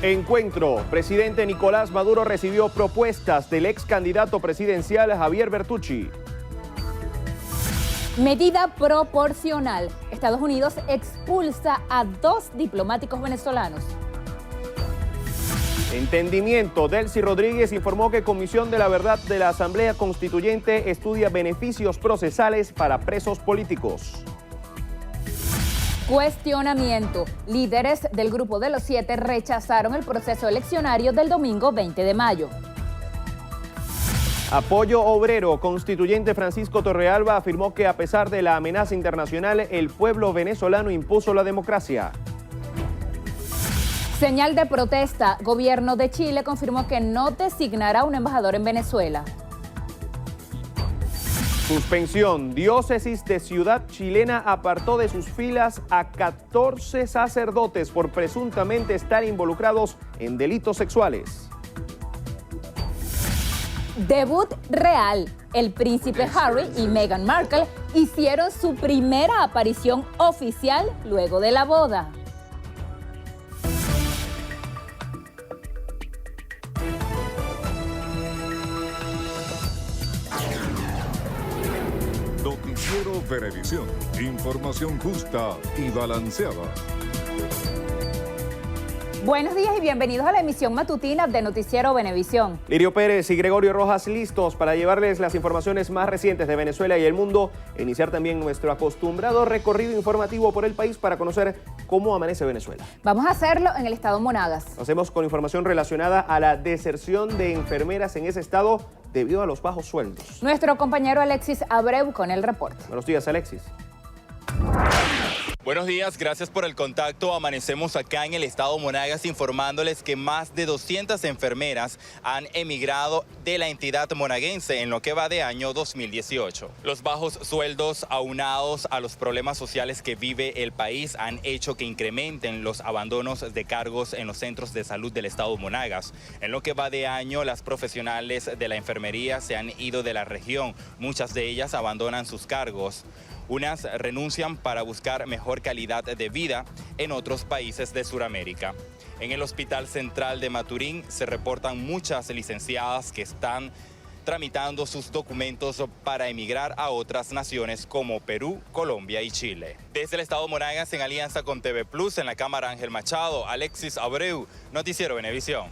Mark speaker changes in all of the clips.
Speaker 1: Encuentro. Presidente Nicolás Maduro recibió propuestas del ex candidato presidencial Javier Bertucci.
Speaker 2: Medida proporcional. Estados Unidos expulsa a 2 diplomáticos venezolanos.
Speaker 1: Entendimiento. Delcy Rodríguez informó que Comisión de la Verdad de la Asamblea Constituyente estudia beneficios procesales para presos políticos.
Speaker 2: Cuestionamiento. Líderes del Grupo de los 7 rechazaron el proceso eleccionario del domingo 20 de mayo.
Speaker 1: Apoyo obrero. Constituyente Francisco Torrealba afirmó que a pesar de la amenaza internacional, el pueblo venezolano impuso la democracia.
Speaker 2: Señal de protesta. Gobierno de Chile confirmó que no designará un embajador en Venezuela.
Speaker 1: Suspensión. Diócesis de Ciudad Chilena apartó de sus filas a 14 sacerdotes por presuntamente estar involucrados en delitos sexuales.
Speaker 2: Debut real. El príncipe Harry y Meghan Markle hicieron su primera aparición oficial luego de la boda.
Speaker 3: Noticiero Venevisión. Información justa y balanceada.
Speaker 2: Buenos días y bienvenidos a la emisión matutina de Noticiero Venevisión.
Speaker 1: Lirio Pérez y Gregorio Rojas listos para llevarles las informaciones más recientes de Venezuela y el mundo e iniciar también nuestro acostumbrado recorrido informativo por el país para conocer cómo amanece Venezuela.
Speaker 2: Vamos a hacerlo en el estado Monagas.
Speaker 1: Lo hacemos con información relacionada a la deserción de enfermeras en ese estado debido a los bajos sueldos.
Speaker 2: Nuestro compañero Alexis Abreu con el reporte.
Speaker 1: Buenos días, Alexis.
Speaker 4: Buenos días, gracias por el contacto. Amanecemos acá en el estado Monagas informándoles que más de 200 enfermeras han emigrado de la entidad monaguense en lo que va de año 2018. Los bajos sueldos aunados a los problemas sociales que vive el país han hecho que incrementen los abandonos de cargos en los centros de salud del estado Monagas. En lo que va de año, las profesionales de la enfermería se han ido de la región. Muchas de ellas abandonan sus cargos. Unas renuncian para buscar mejor calidad de vida en otros países de Sudamérica. En el Hospital Central de Maturín se reportan muchas licenciadas que están tramitando sus documentos para emigrar a otras naciones como Perú, Colombia y Chile. Desde el estado Monagas, en alianza con TV Plus, en la Cámara Ángel Machado, Alexis Abreu, Noticiero Venevisión.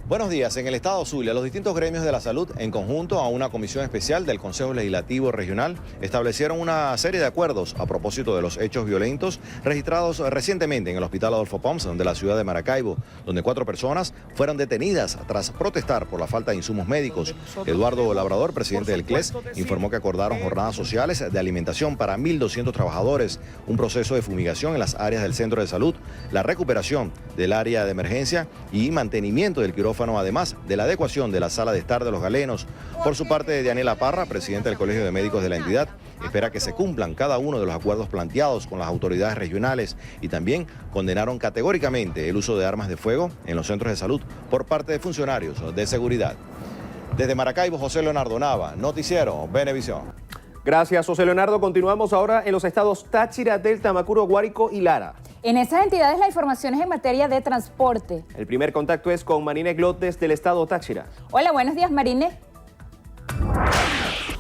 Speaker 5: Buenos días. En el estado Zulia, los distintos gremios de la salud, en conjunto a una comisión especial del Consejo Legislativo Regional, establecieron una serie de acuerdos a propósito de los hechos violentos registrados recientemente en el Hospital Adolfo Pons de la ciudad de Maracaibo, donde 4 personas fueron detenidas tras protestar por la falta de insumos médicos. Eduardo Labrador, presidente del CLES, informó que acordaron jornadas sociales de alimentación para 1.200 trabajadores, un proceso de fumigación en las áreas del centro de salud, la recuperación del área de emergencia y mantenimiento del quirófano, además de la adecuación de la sala de estar de los galenos. Por su parte, Daniela Parra, presidenta del Colegio de Médicos de la entidad, espera que se cumplan cada uno de los acuerdos planteados con las autoridades regionales y también condenaron categóricamente el uso de armas de fuego en los centros de salud por parte de funcionarios de seguridad. Desde Maracaibo, José Leonardo Nava, Noticiero Venevisión.
Speaker 1: Gracias, José Leonardo. Continuamos ahora en los estados Táchira, Delta, Macuro, Guárico y Lara.
Speaker 2: En esas entidades la información es en materia de transporte.
Speaker 1: El primer contacto es con Marine Glot desde el estado Táchira.
Speaker 2: Hola, buenos días, Marine.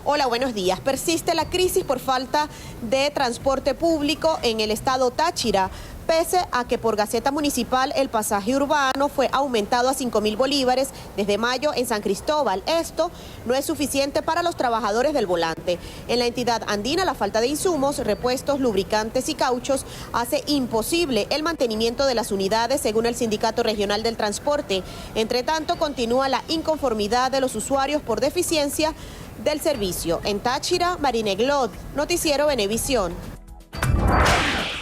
Speaker 6: Hola, buenos días. Persiste la crisis por falta de transporte público en el estado Táchira, pese a que por Gaceta Municipal el pasaje urbano fue aumentado a 5.000 bolívares desde mayo en San Cristóbal. Esto no es suficiente para los trabajadores del volante. En la entidad andina, la falta de insumos, repuestos, lubricantes y cauchos hace imposible el mantenimiento de las unidades, según el Sindicato Regional del Transporte. Entre tanto, continúa la inconformidad de los usuarios por deficiencia del servicio. En Táchira, Marine Glot, Noticiero Venevisión.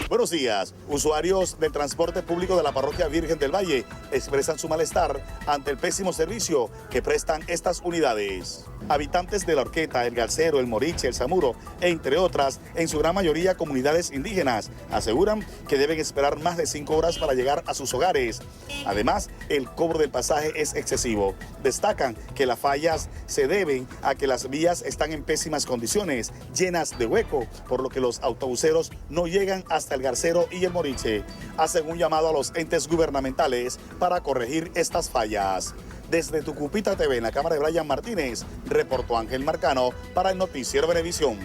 Speaker 7: Buenos días. Usuarios del transporte público de la Parroquia Virgen del Valle expresan su malestar ante el pésimo servicio que prestan estas unidades. Habitantes de La Horqueta, El Galcero, El Moriche, El Zamuro, entre otras, en su gran mayoría comunidades indígenas, aseguran que deben esperar más de 5 horas para llegar a sus hogares. Además, el cobro del pasaje es excesivo. Destacan que las fallas se deben a que las vías están en pésimas condiciones, llenas de hueco, por lo que los autobuseros no llegan hasta el El Garcero y El Moriche. Hacen un llamado a los entes gubernamentales para corregir estas fallas. Desde Tucupita TV, en la cámara de Brian Martínez, reportó Ángel Marcano para el Noticiero Venevisión.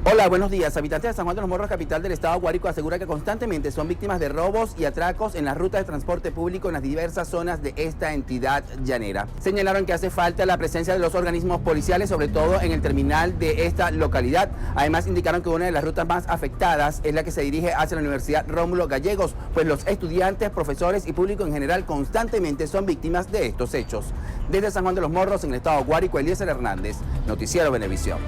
Speaker 8: Hola, buenos días. Habitantes de San Juan de los Morros, capital del estado Guárico, asegura que constantemente son víctimas de robos y atracos en las rutas de transporte público en las diversas zonas de esta entidad llanera. Señalaron que hace falta la presencia de los organismos policiales, sobre todo en el terminal de esta localidad. Además, indicaron que una de las rutas más afectadas es la que se dirige hacia la Universidad Rómulo Gallegos, pues los estudiantes, profesores y público en general constantemente son víctimas de estos hechos. Desde San Juan de los Morros, en el estado Guárico, Eliezer Hernández, Noticiero Venevisión.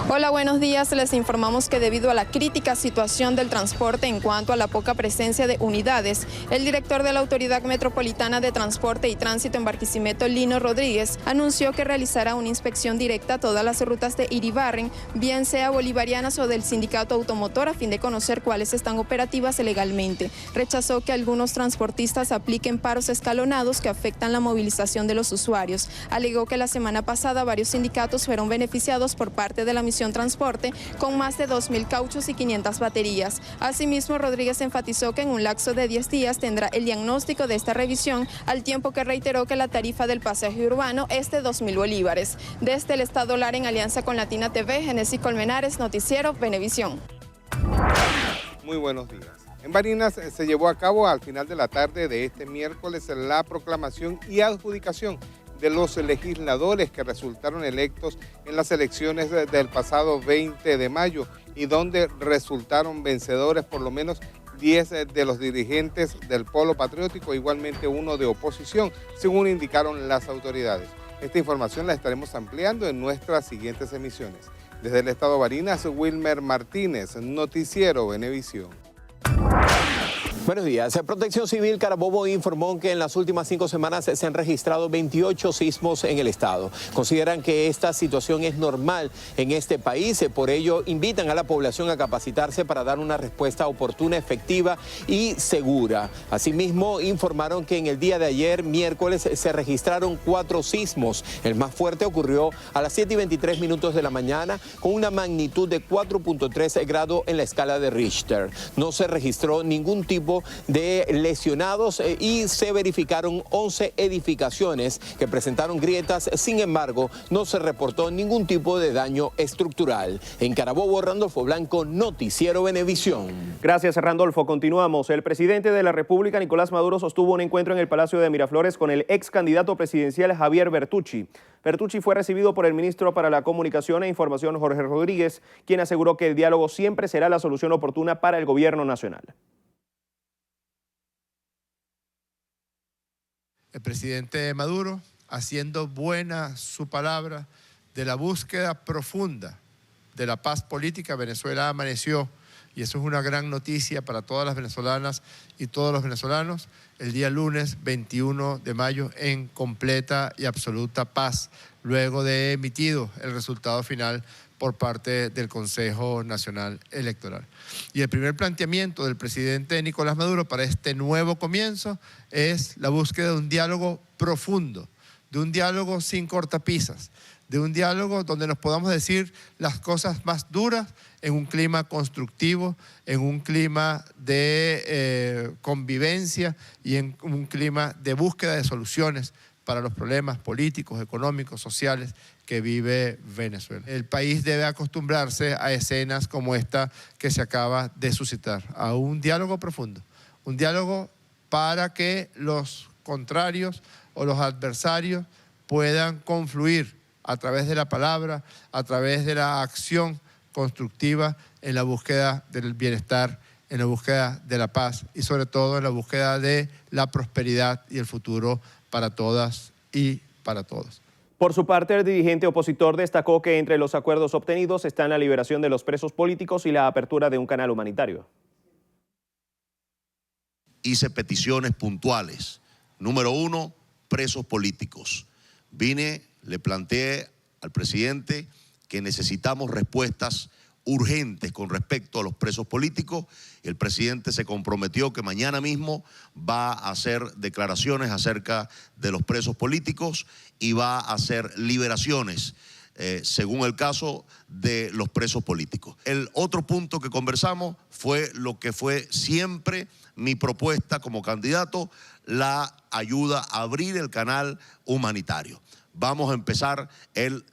Speaker 9: Hola, buenos días. Les informamos que debido a la crítica situación del transporte en cuanto a la poca presencia de unidades, el director de la Autoridad Metropolitana de Transporte y Tránsito en Barquisimeto, Lino Rodríguez, anunció que realizará una inspección directa a todas las rutas de Iribarren, bien sea bolivarianas o del sindicato automotor, a fin de conocer cuáles están operativas legalmente. Rechazó que algunos transportistas apliquen paros escalonados que afectan la movilización de los usuarios. Alegó que la semana pasada varios sindicatos fueron beneficiados por parte de la Misión Transporte con más de 2.000 cauchos y 500 baterías. Asimismo, Rodríguez enfatizó que en un lapso de 10 días tendrá el diagnóstico de esta revisión, al tiempo que reiteró que la tarifa del pasaje urbano es de 2.000 bolívares. Desde el estado Lara, en alianza con Latina TV, Genesis Colmenares, Noticiero Venevisión.
Speaker 10: Muy buenos días. En Barinas se llevó a cabo al final de la tarde de este miércoles la proclamación y adjudicación de los legisladores que resultaron electos en las elecciones del pasado 20 de mayo y donde resultaron vencedores por lo menos 10 de los dirigentes del Polo Patriótico, igualmente uno de oposición, según indicaron las autoridades. Esta información la estaremos ampliando en nuestras siguientes emisiones. Desde el estado Barinas, Wilmer Martínez, Noticiero Venevisión.
Speaker 11: Buenos días. Protección Civil Carabobo informó que en las últimas 5 semanas se han registrado 28 sismos en el estado. Consideran que esta situación es normal en este país, por ello invitan a la población a capacitarse para dar una respuesta oportuna, efectiva y segura. Asimismo, informaron que en el día de ayer, miércoles, se registraron 4 sismos. El más fuerte ocurrió a las 7:23 de la mañana con una magnitud de 4.3 grados en la escala de Richter. No se registró ningún tipo de lesionados y se verificaron 11 edificaciones que presentaron grietas. Sin embargo, no se reportó ningún tipo de daño estructural. En Carabobo, Randolfo Blanco, Noticiero Venevisión.
Speaker 1: Gracias, Randolfo. Continuamos. El presidente de la República, Nicolás Maduro, sostuvo un encuentro en el Palacio de Miraflores con el ex candidato presidencial Javier Bertucci. Bertucci fue recibido por el ministro para la Comunicación e Información, Jorge Rodríguez, quien aseguró que el diálogo siempre será la solución oportuna para el gobierno nacional.
Speaker 12: El presidente Maduro haciendo buena su palabra de la búsqueda profunda de la paz política. Venezuela amaneció, y eso es una gran noticia para todas las venezolanas y todos los venezolanos, el día lunes 21 de mayo en completa y absoluta paz, luego de emitido el resultado final por parte del Consejo Nacional Electoral. Y el primer planteamiento del presidente Nicolás Maduro para este nuevo comienzo es la búsqueda de un diálogo profundo, de un diálogo sin cortapisas, de un diálogo donde nos podamos decir las cosas más duras en un clima constructivo, en un clima de convivencia y en un clima de búsqueda de soluciones para los problemas políticos, económicos, sociales que vive Venezuela. El país debe acostumbrarse a escenas como esta que se acaba de suscitar, a un diálogo profundo, un diálogo para que los contrarios o los adversarios puedan confluir a través de la palabra, a través de la acción constructiva en la búsqueda del bienestar, en la búsqueda de la paz y sobre todo en la búsqueda de la prosperidad y el futuro para todas y para todos.
Speaker 1: Por su parte, el dirigente opositor destacó que entre los acuerdos obtenidos están la liberación de los presos políticos y la apertura de un canal humanitario.
Speaker 13: Hice peticiones puntuales. Número 1, presos políticos. Le planteé al presidente que necesitamos respuestas urgentes con respecto a los presos políticos. El presidente se comprometió que mañana mismo va a hacer declaraciones acerca de los presos políticos y va a hacer liberaciones según el caso de los presos políticos. El otro punto que conversamos fue lo que fue siempre mi propuesta como candidato, la ayuda a abrir el canal humanitario. Vamos a empezar, él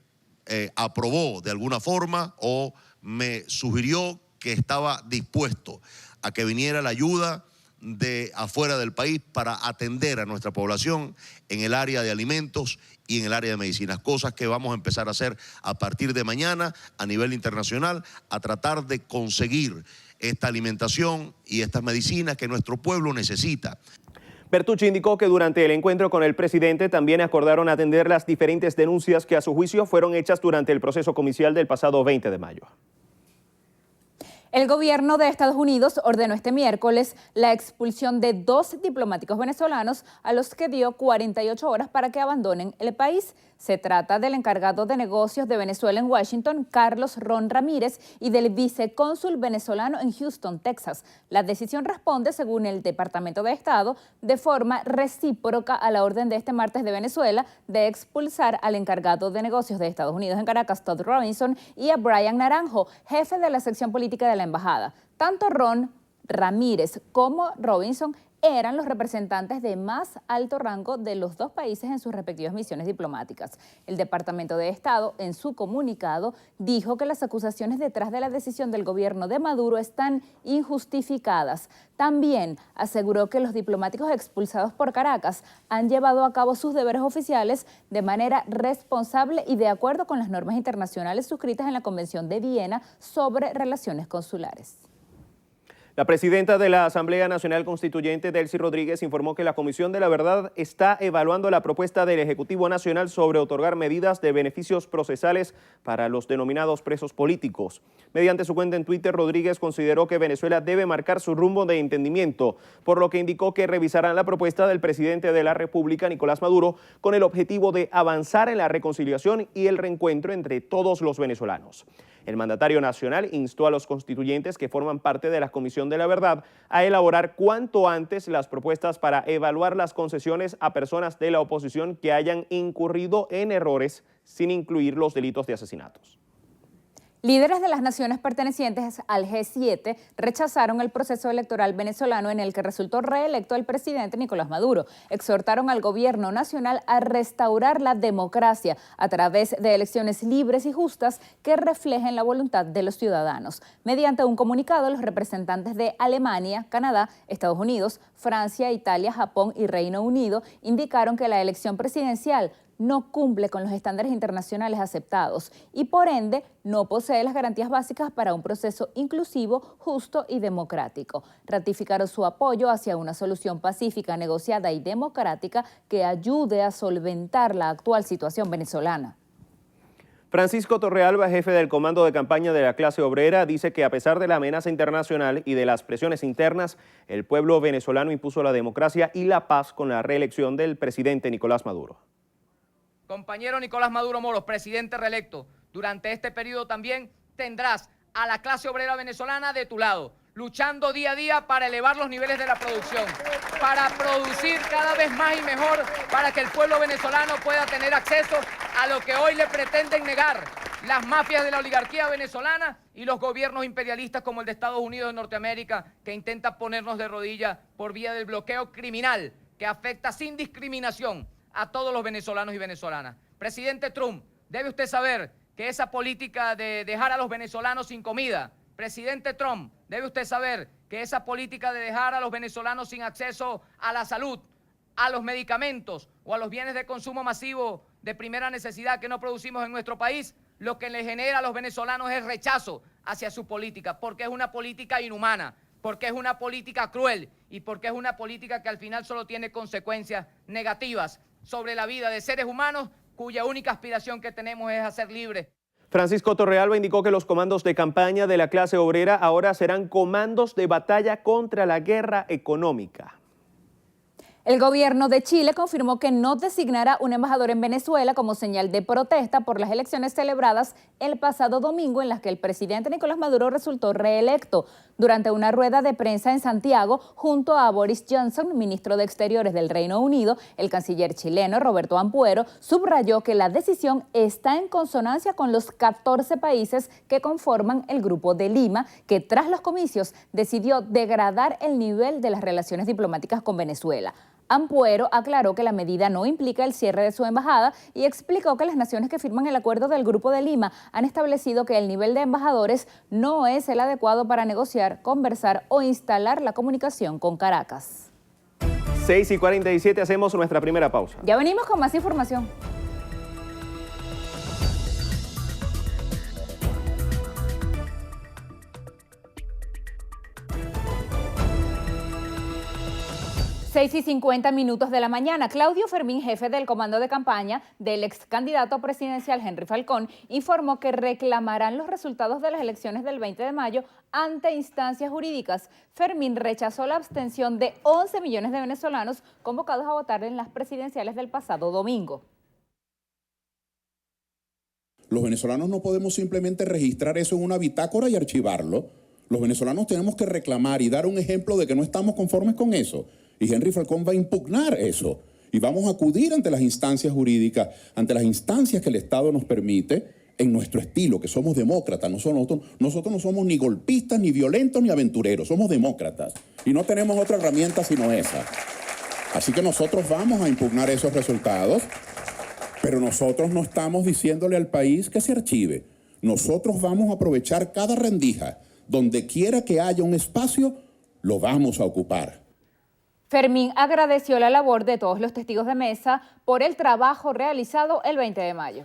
Speaker 13: aprobó de alguna forma o me sugirió que estaba dispuesto a que viniera la ayuda de afuera del país para atender a nuestra población en el área de alimentos y en el área de medicinas, cosas que vamos a empezar a hacer a partir de mañana a nivel internacional, a tratar de conseguir esta alimentación y estas medicinas que nuestro pueblo necesita.
Speaker 1: Bertucci indicó que durante el encuentro con el presidente también acordaron atender las diferentes denuncias que a su juicio fueron hechas durante el proceso comicial del pasado 20 de mayo.
Speaker 2: El gobierno de Estados Unidos ordenó este miércoles la expulsión de 2 diplomáticos venezolanos a los que dio 48 horas para que abandonen el país. Se trata del encargado de negocios de Venezuela en Washington, Carlos Ron Ramírez, y del vicecónsul venezolano en Houston, Texas. La decisión responde, según el Departamento de Estado, de forma recíproca a la orden de este martes de Venezuela de expulsar al encargado de negocios de Estados Unidos en Caracas, Todd Robinson, y a Brian Naranjo, jefe de la sección política de la embajada. Tanto Ron Ramírez como Robinson eran los representantes de más alto rango de los 2 países en sus respectivas misiones diplomáticas. El Departamento de Estado, en su comunicado, dijo que las acusaciones detrás de la decisión del gobierno de Maduro están injustificadas. También aseguró que los diplomáticos expulsados por Caracas han llevado a cabo sus deberes oficiales de manera responsable y de acuerdo con las normas internacionales suscritas en la Convención de Viena sobre relaciones consulares.
Speaker 1: La presidenta de la Asamblea Nacional Constituyente, Delcy Rodríguez, informó que la Comisión de la Verdad está evaluando la propuesta del Ejecutivo Nacional sobre otorgar medidas de beneficios procesales para los denominados presos políticos. Mediante su cuenta en Twitter, Rodríguez consideró que Venezuela debe marcar su rumbo de entendimiento, por lo que indicó que revisarán la propuesta del presidente de la República, Nicolás Maduro, con el objetivo de avanzar en la reconciliación y el reencuentro entre todos los venezolanos. El mandatario nacional instó a los constituyentes que forman parte de la Comisión de la Verdad a elaborar cuanto antes las propuestas para evaluar las concesiones a personas de la oposición que hayan incurrido en errores, sin incluir los delitos de asesinatos.
Speaker 2: Líderes de las naciones pertenecientes al G7 rechazaron el proceso electoral venezolano en el que resultó reelecto el presidente Nicolás Maduro. Exhortaron al gobierno nacional a restaurar la democracia a través de elecciones libres y justas que reflejen la voluntad de los ciudadanos. Mediante un comunicado, los representantes de Alemania, Canadá, Estados Unidos, Francia, Italia, Japón y Reino Unido indicaron que la elección presidencial no cumple con los estándares internacionales aceptados y por ende no posee las garantías básicas para un proceso inclusivo, justo y democrático. Ratificaron su apoyo hacia una solución pacífica, negociada y democrática que ayude a solventar la actual situación venezolana.
Speaker 1: Francisco Torrealba, jefe del comando de campaña de la clase obrera, dice que a pesar de la amenaza internacional y de las presiones internas, el pueblo venezolano impuso la democracia y la paz con la reelección del presidente Nicolás Maduro.
Speaker 14: Compañero Nicolás Maduro Moros, presidente reelecto, durante este periodo también tendrás a la clase obrera venezolana de tu lado, luchando día a día para elevar los niveles de la producción, para producir cada vez más y mejor, para que el pueblo venezolano pueda tener acceso a lo que hoy le pretenden negar las mafias de la oligarquía venezolana y los gobiernos imperialistas como el de Estados Unidos de Norteamérica, que intenta ponernos de rodillas por vía del bloqueo criminal que afecta sin discriminación a todos los venezolanos y venezolanas. Presidente Trump, debe usted saber que esa política de dejar a los venezolanos sin comida, presidente Trump, debe usted saber que esa política de dejar a los venezolanos sin acceso a la salud, a los medicamentos o a los bienes de consumo masivo de primera necesidad que no producimos en nuestro país, lo que le genera a los venezolanos es rechazo hacia su política, porque es una política inhumana, porque es una política cruel y porque es una política que al final solo tiene consecuencias negativas sobre la vida de seres humanos cuya única aspiración que tenemos es a ser libres.
Speaker 1: Francisco Torrealba indicó que los comandos de campaña de la clase obrera ahora serán comandos de batalla contra la guerra económica.
Speaker 2: El gobierno de Chile confirmó que no designará un embajador en Venezuela como señal de protesta por las elecciones celebradas el pasado domingo en las que el presidente Nicolás Maduro resultó reelecto. durante una rueda de prensa en Santiago junto a Boris Johnson, ministro de Exteriores del Reino Unido. El canciller chileno Roberto Ampuero subrayó que la decisión está en consonancia con los 14 países que conforman el Grupo de Lima, que tras los comicios decidió degradar el nivel de las relaciones diplomáticas con Venezuela. Ampuero aclaró que la medida no implica el cierre de su embajada y explicó que las naciones que firman el acuerdo del Grupo de Lima han establecido que el nivel de embajadores no es el adecuado para negociar, conversar o instalar la comunicación con Caracas.
Speaker 1: 6:47, hacemos nuestra primera pausa.
Speaker 2: Ya venimos con más información. Seis y 50 minutos de la mañana. Claudio Fermín, jefe del comando de campaña del ex candidato presidencial Henry Falcón, informó que reclamarán los resultados de las elecciones del 20 de mayo ante instancias jurídicas. Fermín rechazó la abstención de 11 millones de venezolanos convocados a votar en las presidenciales del pasado domingo.
Speaker 15: Los venezolanos no podemos simplemente registrar eso en una bitácora y archivarlo. Los venezolanos tenemos que reclamar y dar un ejemplo de que no estamos conformes con eso. Y Henry Falcón va a impugnar eso. Y vamos a acudir ante las instancias jurídicas, ante las instancias que el Estado nos permite, en nuestro estilo, que somos demócratas. Nosotros no somos ni golpistas, ni violentos, ni aventureros. Somos demócratas. Y no tenemos otra herramienta sino esa. Así que nosotros vamos a impugnar esos resultados, pero nosotros no estamos diciéndole al país que se archive. Nosotros vamos a aprovechar cada rendija. Donde quiera que haya un espacio, lo vamos a ocupar.
Speaker 2: Fermín agradeció la labor de todos los testigos de mesa por el trabajo realizado el 20 de mayo.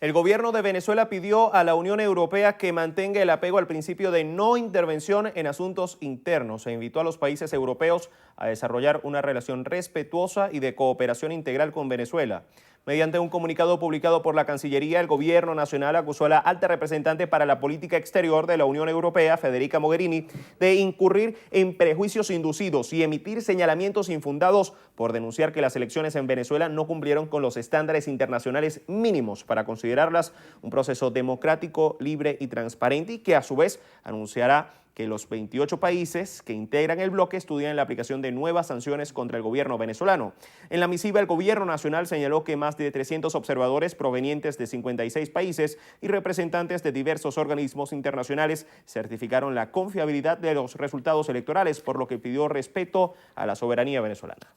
Speaker 1: El gobierno de Venezuela pidió a la Unión Europea que mantenga el apego al principio de no intervención en asuntos internos e invitó a los países europeos a desarrollar una relación respetuosa y de cooperación integral con Venezuela. Mediante un comunicado publicado por la Cancillería, el Gobierno Nacional acusó a la alta representante para la política exterior de la Unión Europea, Federica Mogherini, de incurrir en prejuicios inducidos y emitir señalamientos infundados por denunciar que las elecciones en Venezuela no cumplieron con los estándares internacionales mínimos para considerarlas un proceso democrático, libre y transparente, y que a su vez anunciará que los 28 países que integran el bloque estudian la aplicación de nuevas sanciones contra el gobierno venezolano. En la misiva, el gobierno nacional señaló que más de 300 observadores provenientes de 56 países y representantes de diversos organismos internacionales certificaron la confiabilidad de los resultados electorales, por lo que pidió respeto a la soberanía venezolana.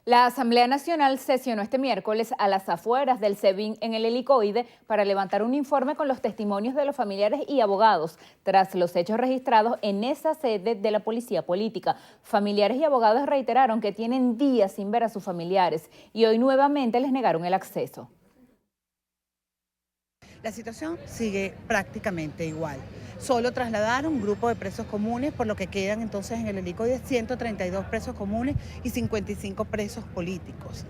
Speaker 2: La Asamblea Nacional sesionó este miércoles a las afueras del SEBIN en el Helicoide para levantar un informe con los testimonios de los familiares y abogados tras los hechos registrados en esa sede de la Policía Política. Familiares y abogados reiteraron que tienen días sin ver a sus familiares y hoy nuevamente les negaron el acceso.
Speaker 16: La situación sigue prácticamente igual. Solo trasladaron un grupo de presos comunes, por lo que quedan entonces en el Helicoide 132 presos comunes y 55 presos políticos.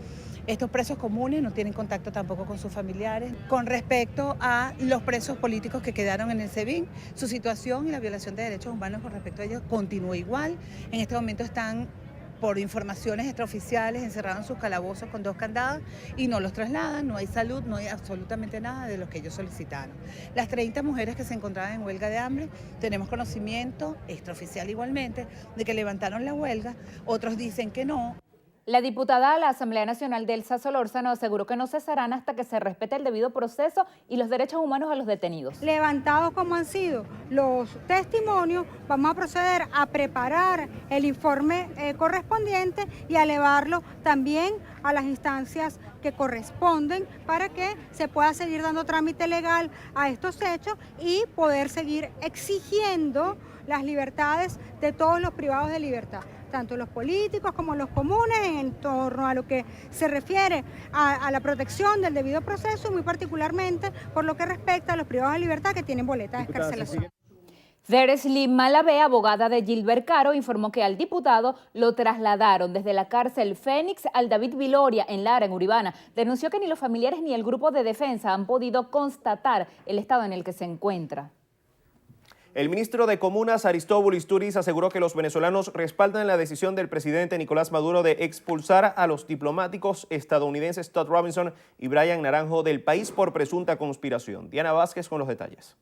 Speaker 16: Estos presos comunes no tienen contacto tampoco con sus familiares. Con respecto a los presos políticos que quedaron en el SEBIN, su situación y la violación de derechos humanos con respecto a ellos continúa igual. En este momento están, por informaciones extraoficiales, encerrados en sus calabozos con 2 candados y no los trasladan, no hay salud, no hay absolutamente nada de lo que ellos solicitaron. Las 30 mujeres que se encontraban en huelga de hambre, tenemos conocimiento, extraoficial igualmente, de que levantaron la huelga, otros dicen que no.
Speaker 2: La diputada a la Asamblea Nacional, Delsa Solórzano, aseguró que no cesarán hasta que se respete el debido proceso y los derechos humanos a los detenidos.
Speaker 17: Levantados como han sido los testimonios, vamos a proceder a preparar el informe correspondiente y a elevarlo también a las instancias que corresponden para que se pueda seguir dando trámite legal a estos hechos y poder seguir exigiendo las libertades de todos los privados de libertad, tanto los políticos como los comunes, en torno a lo que se refiere a la protección del debido proceso, y muy particularmente por lo que respecta a los privados de libertad que tienen boletas de excarcelación.
Speaker 2: Deresly Malavé, abogada de Gilbert Caro, informó que al diputado lo trasladaron desde la cárcel Fénix al David Viloria en Lara, en Uribana. Denunció que ni los familiares ni el grupo de defensa han podido constatar el estado en el que se encuentra.
Speaker 1: El ministro de Comunas, Aristóbulo Isturiz, aseguró que los venezolanos respaldan la decisión del presidente Nicolás Maduro de expulsar a los diplomáticos estadounidenses Todd Robinson y Brian Naranjo del país por presunta conspiración. Diana Vázquez con los detalles.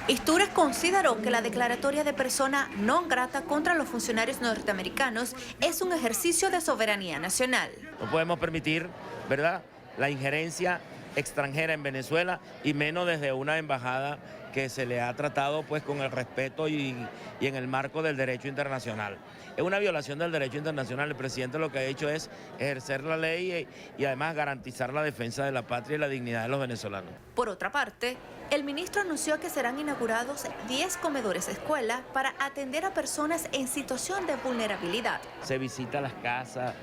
Speaker 18: Sturges consideró que la declaratoria de persona non grata contra los funcionarios norteamericanos es un ejercicio de soberanía nacional.
Speaker 19: No podemos permitir, ¿verdad?, la injerencia extranjera en Venezuela y menos desde una embajada que se le ha tratado pues con el respeto y en el marco del derecho internacional. Es una violación del derecho internacional. El presidente lo que ha hecho es ejercer la ley y además garantizar la defensa de la patria y la dignidad de los venezolanos.
Speaker 18: Por otra parte, el ministro anunció que serán inaugurados 10 comedores escuela para atender a personas en situación de vulnerabilidad.
Speaker 19: Se visita las casas,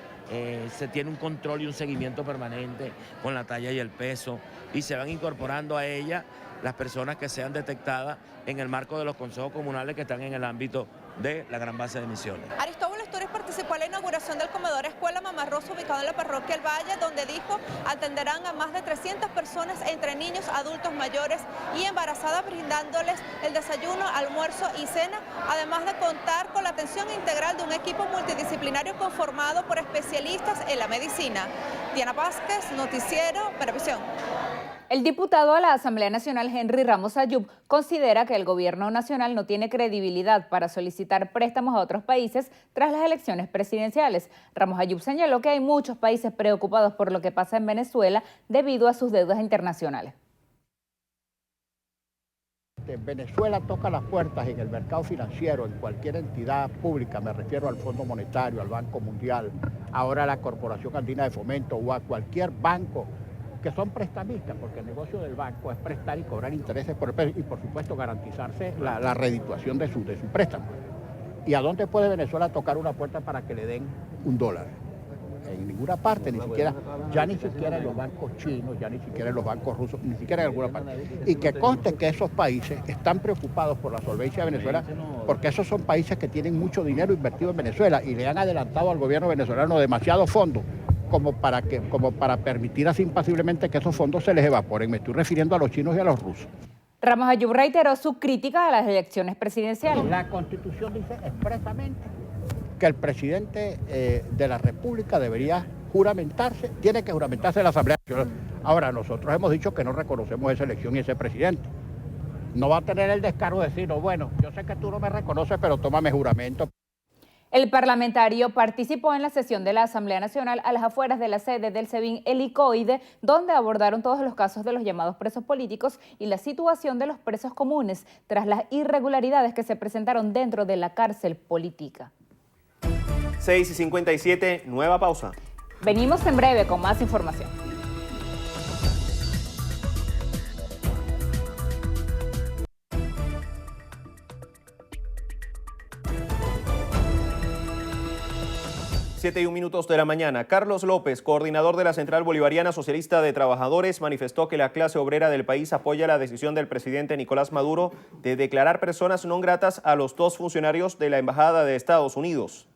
Speaker 19: se tiene un control y un seguimiento permanente con la talla y el peso y se van incorporando a ella las personas que sean detectadas en el marco de los consejos comunales que están en el ámbito de la Gran Base de Misiones.
Speaker 20: Aristóbulo Sturges participó en la inauguración del comedor escuela Mamá Rosa ubicado en la parroquia El Valle, donde dijo atenderán a más de 300 personas entre niños, adultos mayores y embarazadas, brindándoles el desayuno, almuerzo y cena, además de contar con la atención integral de un equipo multidisciplinario conformado por especialistas en la medicina. Diana Vázquez, Noticiero Venevisión.
Speaker 2: El diputado a la Asamblea Nacional, Henry Ramos Ayub, considera que el gobierno nacional no tiene credibilidad para solicitar préstamos a otros países tras las elecciones presidenciales. Ramos Ayub señaló que hay muchos países preocupados por lo que pasa en Venezuela debido a sus deudas internacionales.
Speaker 21: Venezuela toca las puertas en el mercado financiero, en cualquier entidad pública, me refiero al Fondo Monetario, al Banco Mundial, ahora a la Corporación Andina de Fomento o a cualquier banco que son prestamistas, porque el negocio del banco es prestar y cobrar intereses por el precio y por supuesto garantizarse la redituación de su préstamo. ¿Y a dónde puede Venezuela tocar una puerta para que le den $1? En ninguna parte, ni siquiera, ya ni siquiera en los bancos chinos, ya ni siquiera en los bancos rusos, ni siquiera en alguna parte. Y que conste que esos países están preocupados por la solvencia de Venezuela, porque esos son países que tienen mucho dinero invertido en Venezuela y le han adelantado al gobierno venezolano demasiados fondos como para permitir así impasiblemente que esos fondos se les evaporen. Me estoy refiriendo a los chinos y a los rusos.
Speaker 2: Ramos Ayub reiteró su crítica a las elecciones presidenciales.
Speaker 21: La Constitución dice expresamente que el presidente de la República debería juramentarse, tiene que juramentarse en la Asamblea Nacional. Ahora, nosotros hemos dicho que no reconocemos esa elección y ese presidente. No va a tener el descaro de decir, no, bueno, yo sé que tú no me reconoces, pero tómame juramento.
Speaker 2: El parlamentario participó en la sesión de la Asamblea Nacional a las afueras de la sede del SEBIN Helicoide, donde abordaron todos los casos de los llamados presos políticos y la situación de los presos comunes tras las irregularidades que se presentaron dentro de la cárcel política.
Speaker 1: 6:57, nueva pausa.
Speaker 2: Venimos en breve con más información.
Speaker 1: Siete y un minutos de la mañana. Carlos López, coordinador de la Central Bolivariana Socialista de Trabajadores, manifestó que la clase obrera del país apoya la decisión del presidente Nicolás Maduro de declarar personas non gratas a los 2 funcionarios de la Embajada de Estados Unidos.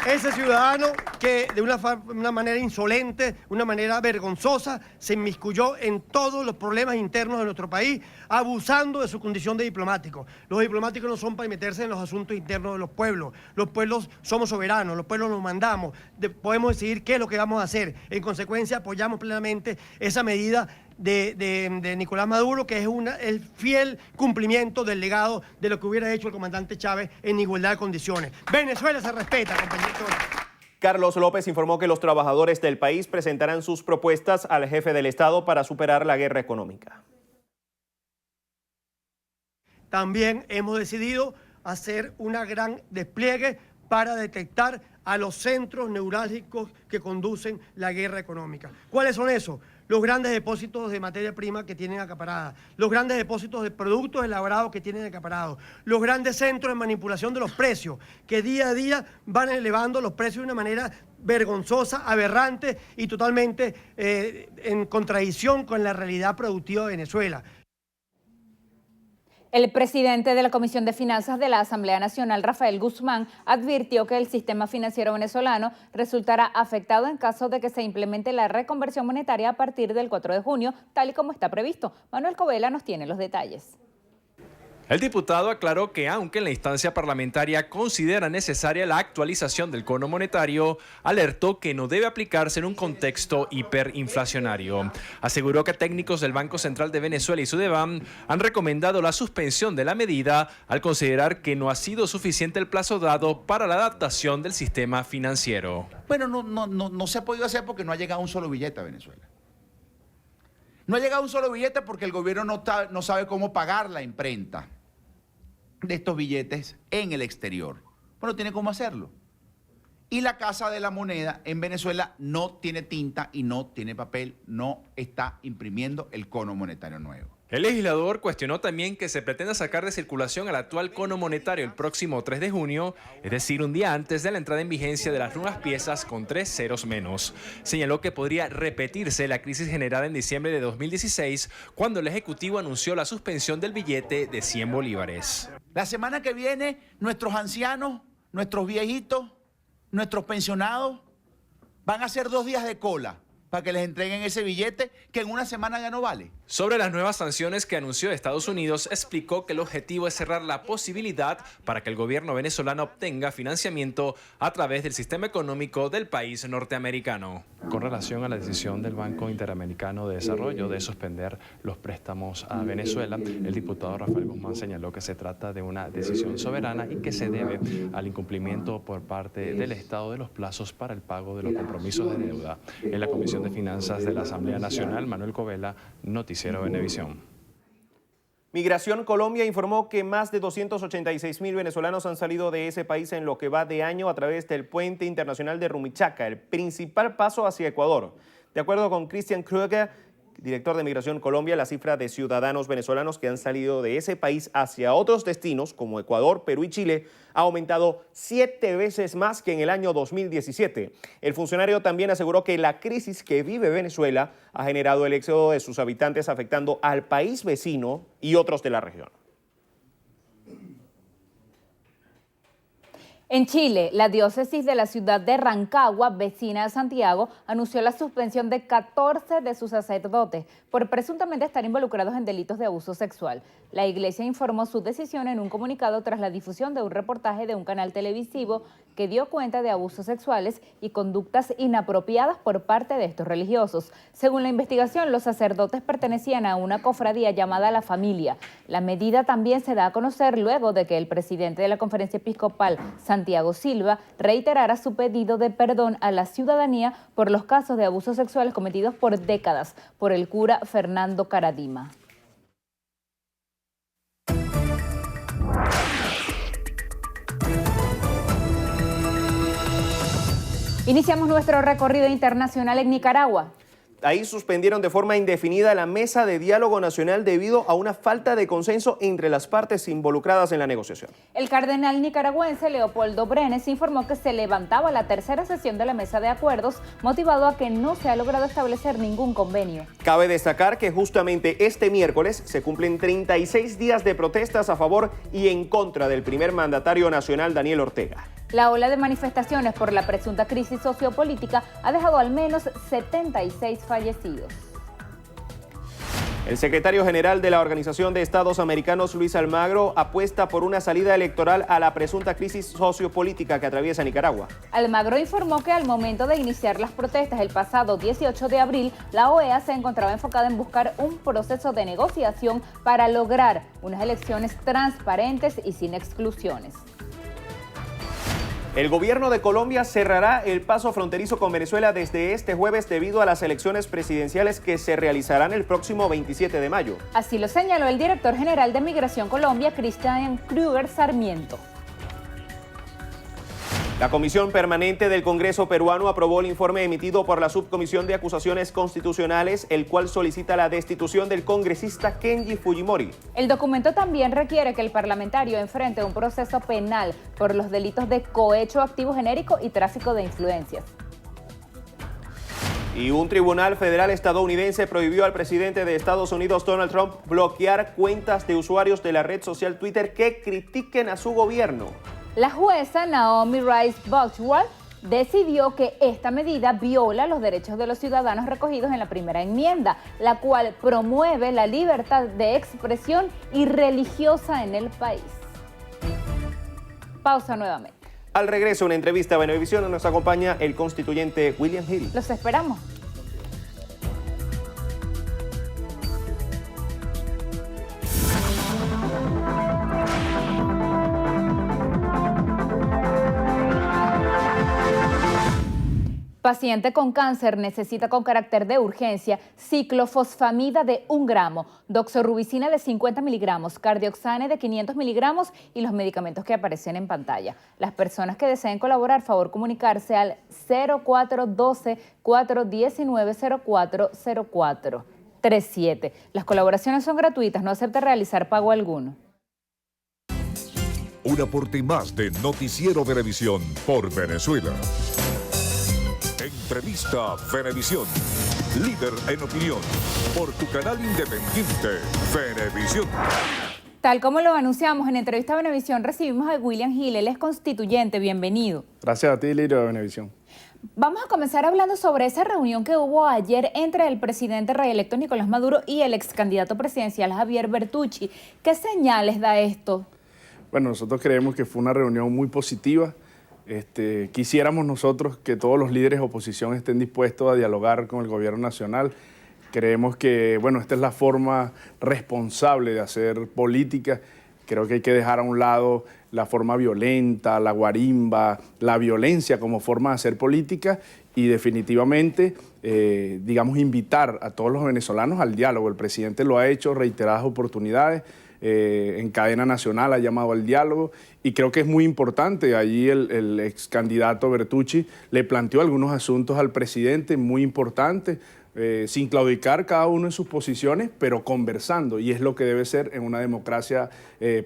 Speaker 22: Ese ciudadano que de una manera insolente, una manera vergonzosa, se inmiscuyó en todos los problemas internos de nuestro país, abusando de su condición de diplomático. Los diplomáticos no son para meterse en los asuntos internos de los pueblos. Los pueblos somos soberanos, los pueblos nos mandamos, podemos decidir qué es lo que vamos a hacer. En consecuencia, apoyamos plenamente esa medida de Nicolás Maduro, que es el fiel cumplimiento del legado de lo que hubiera hecho el comandante Chávez en igualdad de condiciones. Venezuela se respeta, compañeros.
Speaker 1: Carlos López informó que los trabajadores del país presentarán sus propuestas al jefe del Estado para superar la guerra económica.
Speaker 22: También hemos decidido hacer una gran despliegue para detectar a los centros neurálgicos que conducen la guerra económica. ¿Cuáles son esos? Los grandes depósitos de materia prima que tienen acaparadas, los grandes depósitos de productos elaborados que tienen acaparados, los grandes centros de manipulación de los precios, que día a día van elevando los precios de una manera vergonzosa, aberrante y totalmente en contradicción con la realidad productiva de Venezuela.
Speaker 2: El presidente de la Comisión de Finanzas de la Asamblea Nacional, Rafael Guzmán, advirtió que el sistema financiero venezolano resultará afectado en caso de que se implemente la reconversión monetaria a partir del 4 de junio, tal y como está previsto. Manuel Covela nos tiene los detalles.
Speaker 3: El diputado aclaró que aunque en la instancia parlamentaria considera necesaria la actualización del cono monetario, alertó que no debe aplicarse en un contexto hiperinflacionario. Aseguró que técnicos del Banco Central de Venezuela y Sudeban han recomendado la suspensión de la medida al considerar que no ha sido suficiente el plazo dado para la adaptación del sistema financiero.
Speaker 4: Bueno, no se ha podido hacer porque no ha llegado un solo billete a Venezuela. No ha llegado un solo billete porque el gobierno no sabe cómo pagar la imprenta de estos billetes en el exterior. Bueno, tiene cómo hacerlo. Y la Casa de la Moneda en Venezuela no tiene tinta y no tiene papel, no está imprimiendo el cono monetario nuevo.
Speaker 3: El legislador cuestionó también que se pretenda sacar de circulación el actual cono monetario el próximo 3 de junio, es decir, un día antes de la entrada en vigencia de las nuevas piezas con 3 ceros menos. Señaló que podría repetirse la crisis generada en diciembre de 2016, cuando el Ejecutivo anunció la suspensión del billete de 100 bolívares.
Speaker 4: La semana que viene, nuestros ancianos, nuestros viejitos, nuestros pensionados van a hacer 2 días de cola para que les entreguen ese billete que en una semana ya no vale.
Speaker 3: Sobre las nuevas sanciones que anunció Estados Unidos, explicó que el objetivo es cerrar la posibilidad para que el gobierno venezolano obtenga financiamiento a través del sistema económico del país norteamericano.
Speaker 23: Con relación a la decisión del Banco Interamericano de Desarrollo de suspender los préstamos a Venezuela, el diputado Rafael Guzmán señaló que se trata de una decisión soberana y que se debe al incumplimiento por parte del Estado de los plazos para el pago de los compromisos de deuda. En la Comisión de Finanzas de la Asamblea Nacional, Manuel Covela, Noticiero Venevisión.
Speaker 1: Migración Colombia informó que más de 286.000 venezolanos han salido de ese país en lo que va de año a través del puente internacional de Rumichaca, el principal paso hacia Ecuador. De acuerdo con Christian Kruger, director de Migración Colombia, la cifra de ciudadanos venezolanos que han salido de ese país hacia otros destinos como Ecuador, Perú y Chile ha aumentado 7 veces más que en el año 2017. El funcionario también aseguró que la crisis que vive Venezuela ha generado el éxodo de sus habitantes, afectando al país vecino y otros de la región.
Speaker 2: En Chile, la diócesis de la ciudad de Rancagua, vecina de Santiago, anunció la suspensión de 14 de sus sacerdotes por presuntamente estar involucrados en delitos de abuso sexual. La iglesia informó su decisión en un comunicado tras la difusión de un reportaje de un canal televisivo que dio cuenta de abusos sexuales y conductas inapropiadas por parte de estos religiosos. Según la investigación, los sacerdotes pertenecían a una cofradía llamada La Familia. La medida también se da a conocer luego de que el presidente de la Conferencia Episcopal, Santiago Silva, reiterara su pedido de perdón a la ciudadanía por los casos de abusos sexuales cometidos por décadas por el cura Fernando Caradima. Iniciamos nuestro recorrido internacional en Nicaragua.
Speaker 1: Ahí suspendieron de forma indefinida la mesa de diálogo nacional debido a una falta de consenso entre las partes involucradas en la negociación.
Speaker 2: El cardenal nicaragüense Leopoldo Brenes informó que se levantaba la tercera sesión de la mesa de acuerdos, motivado a que no se ha logrado establecer ningún convenio.
Speaker 1: Cabe destacar que justamente este miércoles se cumplen 36 días de protestas a favor y en contra del primer mandatario nacional Daniel Ortega.
Speaker 2: La ola de manifestaciones por la presunta crisis sociopolítica ha dejado al menos 76 fallecidos.
Speaker 1: El secretario general de la Organización de Estados Americanos, Luis Almagro, apuesta por una salida electoral a la presunta crisis sociopolítica que atraviesa Nicaragua.
Speaker 2: Almagro informó que al momento de iniciar las protestas el pasado 18 de abril, la OEA se encontraba enfocada en buscar un proceso de negociación para lograr unas elecciones transparentes y sin exclusiones.
Speaker 1: El gobierno de Colombia cerrará el paso fronterizo con Venezuela desde este jueves debido a las elecciones presidenciales que se realizarán el próximo 27 de mayo.
Speaker 2: Así lo señaló el director general de Migración Colombia, Cristian Kruger Sarmiento.
Speaker 1: La Comisión Permanente del Congreso peruano aprobó el informe emitido por la Subcomisión de Acusaciones Constitucionales, el cual solicita la destitución del congresista Kenji Fujimori.
Speaker 2: El documento también requiere que el parlamentario enfrente un proceso penal por los delitos de cohecho activo genérico y tráfico de influencias.
Speaker 1: Y un tribunal federal estadounidense prohibió al presidente de Estados Unidos, Donald Trump, bloquear cuentas de usuarios de la red social Twitter que critiquen a su gobierno.
Speaker 2: La jueza Naomi Rice Boswell decidió que esta medida viola los derechos de los ciudadanos recogidos en la primera enmienda, la cual promueve la libertad de expresión y religiosa en el país. Pausa nuevamente.
Speaker 1: Al regreso, una entrevista a Venevisión, nos acompaña el constituyente William Hill.
Speaker 2: Los esperamos. Paciente con cáncer necesita con carácter de urgencia ciclofosfamida de 1 gramo, doxorubicina de 50 miligramos, cardioxane de 500 miligramos y los medicamentos que aparecen en pantalla. Las personas que deseen colaborar, favor comunicarse al 0412-419-040437. Las colaboraciones son gratuitas, no acepta realizar pago alguno.
Speaker 5: Un aporte más de Noticiero Venevisión por Venezuela. Entrevista Venevisión, líder en opinión, por tu canal independiente, Venevisión.
Speaker 2: Tal como lo anunciamos en Entrevista Venevisión, recibimos a William Hill, él es constituyente, bienvenido.
Speaker 6: Gracias a ti, líder de Venevisión.
Speaker 2: Vamos a comenzar hablando sobre esa reunión que hubo ayer entre el presidente reelecto Nicolás Maduro y el ex candidato presidencial Javier Bertucci. ¿Qué señales da esto?
Speaker 6: Bueno, nosotros creemos que fue una reunión muy positiva. Quisiéramos nosotros que todos los líderes de oposición estén dispuestos a dialogar con el gobierno nacional. Creemos que, bueno, esta es la forma responsable de hacer política. Creo que hay que dejar a un lado la forma violenta, la guarimba, la violencia como forma de hacer política y definitivamente, digamos, invitar a todos los venezolanos al diálogo. El presidente lo ha hecho reiteradas oportunidades. En cadena nacional ha llamado al diálogo y creo que es muy importante. Allí el ex candidato Bertucci le planteó algunos asuntos al presidente muy importantes, sin claudicar cada uno en sus posiciones, pero conversando, y es lo que debe ser en una democracia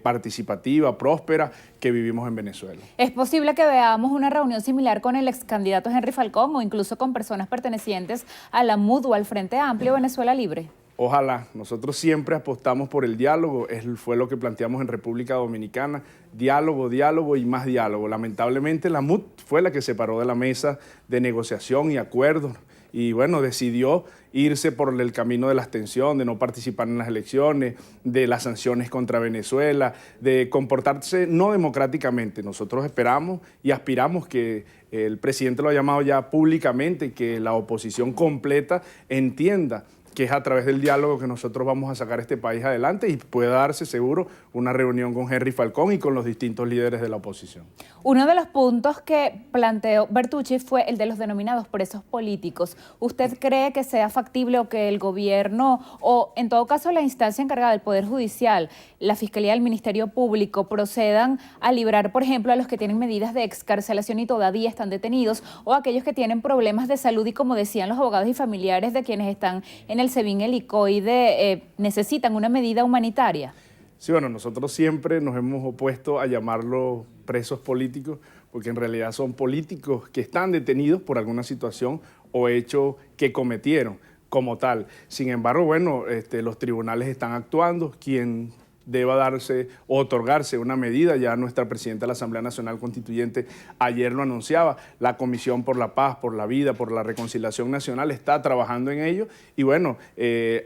Speaker 6: participativa, próspera, que vivimos en Venezuela.
Speaker 2: ¿Es posible que veamos una reunión similar con el ex candidato Henry Falcón o incluso con personas pertenecientes a la MUD o al Frente Amplio Venezuela Libre?
Speaker 6: Ojalá. Nosotros siempre apostamos por el diálogo, fue lo que planteamos en República Dominicana, diálogo, diálogo y más diálogo. Lamentablemente la MUD fue la que se paró de la mesa de negociación y acuerdos y bueno, decidió irse por el camino de la abstención, de no participar en las elecciones, de las sanciones contra Venezuela, de comportarse no democráticamente. Nosotros esperamos y aspiramos que el presidente lo ha llamado ya públicamente, que la oposición completa entienda que es a través del diálogo que nosotros vamos a sacar este país adelante y puede darse seguro una reunión con Henry Falcón y con los distintos líderes de la oposición.
Speaker 2: Uno de los puntos que planteó Bertucci fue el de los denominados presos políticos. ¿Usted cree que sea factible o que el gobierno o en todo caso la instancia encargada del Poder Judicial, la Fiscalía del Ministerio Público procedan a librar, por ejemplo, a los que tienen medidas de excarcelación y todavía están detenidos o aquellos que tienen problemas de salud y, como decían los abogados y familiares de quienes están en el SEBIN helicoide, necesitan una medida humanitaria?
Speaker 6: Sí, bueno, nosotros siempre nos hemos opuesto a llamarlos presos políticos porque en realidad son políticos que están detenidos por alguna situación o hecho que cometieron como tal. Sin embargo, bueno, los tribunales están actuando, quien deba darse o otorgarse una medida. Ya nuestra presidenta de la Asamblea Nacional Constituyente ayer lo anunciaba. La Comisión por la Paz, por la Vida, por la Reconciliación Nacional está trabajando en ello y bueno,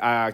Speaker 6: a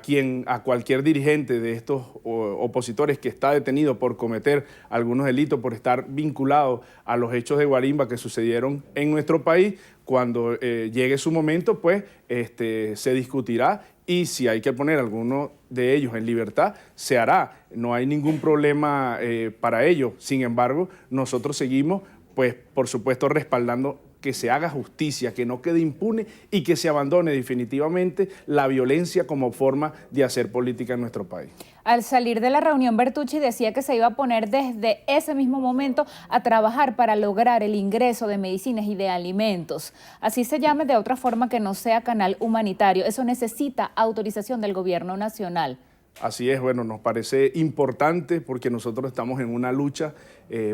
Speaker 6: cualquier dirigente de estos opositores que está detenido por cometer algunos delitos, por estar vinculado a los hechos de guarimba que sucedieron en nuestro país, cuando llegue su momento, pues se discutirá y si hay que poner alguno de ellos en libertad, se hará. No hay ningún problema para ello. Sin embargo, nosotros seguimos, pues, por supuesto, respaldando que se haga justicia, que no quede impune y que se abandone definitivamente la violencia como forma de hacer política en nuestro país.
Speaker 2: Al salir de la reunión, Bertucci decía que se iba a poner desde ese mismo momento a trabajar para lograr el ingreso de medicinas y de alimentos. Así se llame de otra forma que no sea canal humanitario. Eso necesita autorización del gobierno nacional.
Speaker 6: Así es, bueno, nos parece importante porque nosotros estamos en una lucha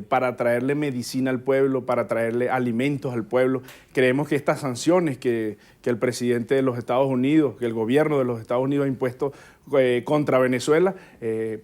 Speaker 6: para traerle medicina al pueblo, para traerle alimentos al pueblo. Creemos que estas sanciones que el presidente de los Estados Unidos, que el gobierno de los Estados Unidos ha impuesto contra Venezuela,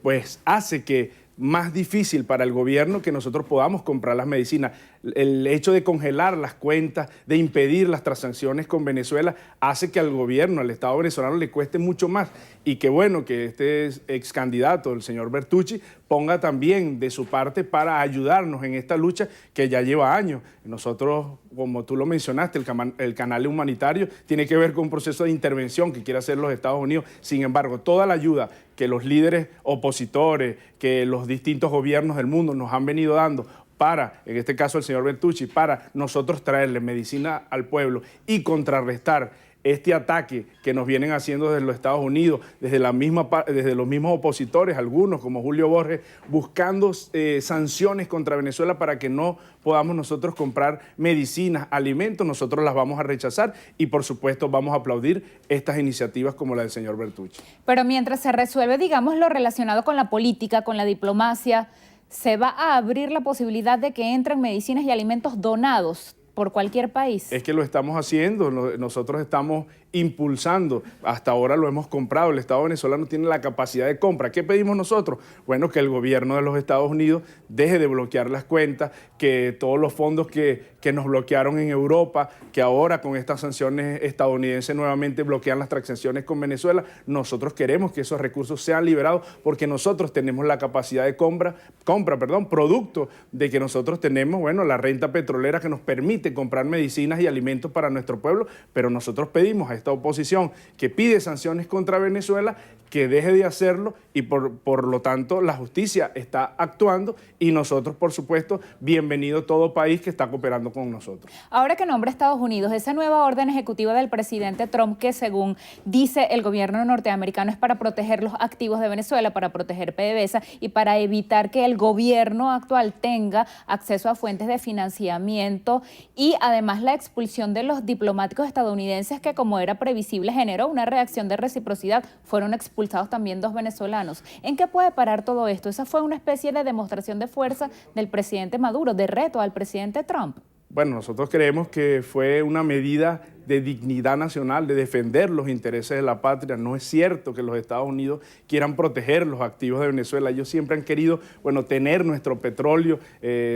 Speaker 6: pues hace que más difícil para el gobierno que nosotros podamos comprar las medicinas. el hecho de congelar las cuentas, de impedir las transacciones con Venezuela, hace que al gobierno, al Estado venezolano le cueste mucho más. Y qué bueno que este ex candidato, el señor Bertucci, ponga también de su parte para ayudarnos en esta lucha que ya lleva años. Nosotros, como tú lo mencionaste, el canal humanitario tiene que ver con un proceso de intervención que quiere hacer los Estados Unidos. Sin embargo, toda la ayuda que los líderes opositores, que los distintos gobiernos del mundo nos han venido dando para, en este caso el señor Bertucci, para nosotros traerle medicina al pueblo y contrarrestar este ataque que nos vienen haciendo desde los Estados Unidos, desde los mismos opositores, algunos como Julio Borges, buscando sanciones contra Venezuela para que no podamos nosotros comprar medicinas, alimentos, nosotros las vamos a rechazar y por supuesto vamos a aplaudir estas iniciativas como la del señor Bertucci.
Speaker 2: Pero mientras se resuelve, digamos, lo relacionado con la política, con la diplomacia, ¿se va a abrir la posibilidad de que entren medicinas y alimentos donados por cualquier país?
Speaker 6: Es que lo estamos haciendo, nosotros estamos impulsando, hasta ahora lo hemos comprado, el Estado venezolano tiene la capacidad de compra. ¿Qué pedimos nosotros? Bueno, que el gobierno de los Estados Unidos deje de bloquear las cuentas, que todos los fondos que nos bloquearon en Europa, que ahora con estas sanciones estadounidenses nuevamente bloquean las transacciones con Venezuela, nosotros queremos que esos recursos sean liberados porque nosotros tenemos la capacidad de compra, producto de que nosotros tenemos, bueno, la renta petrolera que nos permite comprar medicinas y alimentos para nuestro pueblo, pero nosotros pedimos a esta oposición que pide sanciones contra Venezuela que deje de hacerlo y por lo tanto la justicia está actuando y nosotros, por supuesto, bienvenido todo país que está cooperando con nosotros.
Speaker 2: Ahora que nombra Estados Unidos, esa nueva orden ejecutiva del presidente Trump que según dice el gobierno norteamericano es para proteger los activos de Venezuela, para proteger PDVSA y para evitar que el gobierno actual tenga acceso a fuentes de financiamiento y además la expulsión de los diplomáticos estadounidenses que, como era previsible, generó una reacción de reciprocidad. Fueron expulsados también 2 venezolanos. ¿En qué puede parar todo esto? Esa fue una especie de demostración de fuerza del presidente Maduro, de reto al presidente Trump.
Speaker 6: Bueno, nosotros creemos que fue una medida de dignidad nacional, de defender los intereses de la patria. No es cierto que los Estados Unidos quieran proteger los activos de Venezuela. Ellos siempre han querido, bueno, tener nuestro petróleo.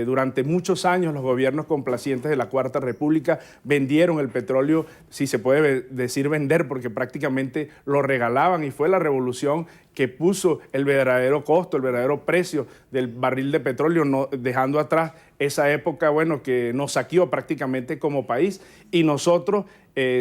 Speaker 6: Durante muchos años los gobiernos complacientes de la Cuarta República vendieron el petróleo, si se puede decir vender, porque prácticamente lo regalaban y fue la revolución que puso el verdadero costo, el verdadero precio del barril de petróleo, no, dejando atrás esa época, bueno, que nos saqueó prácticamente como país. Y nosotros,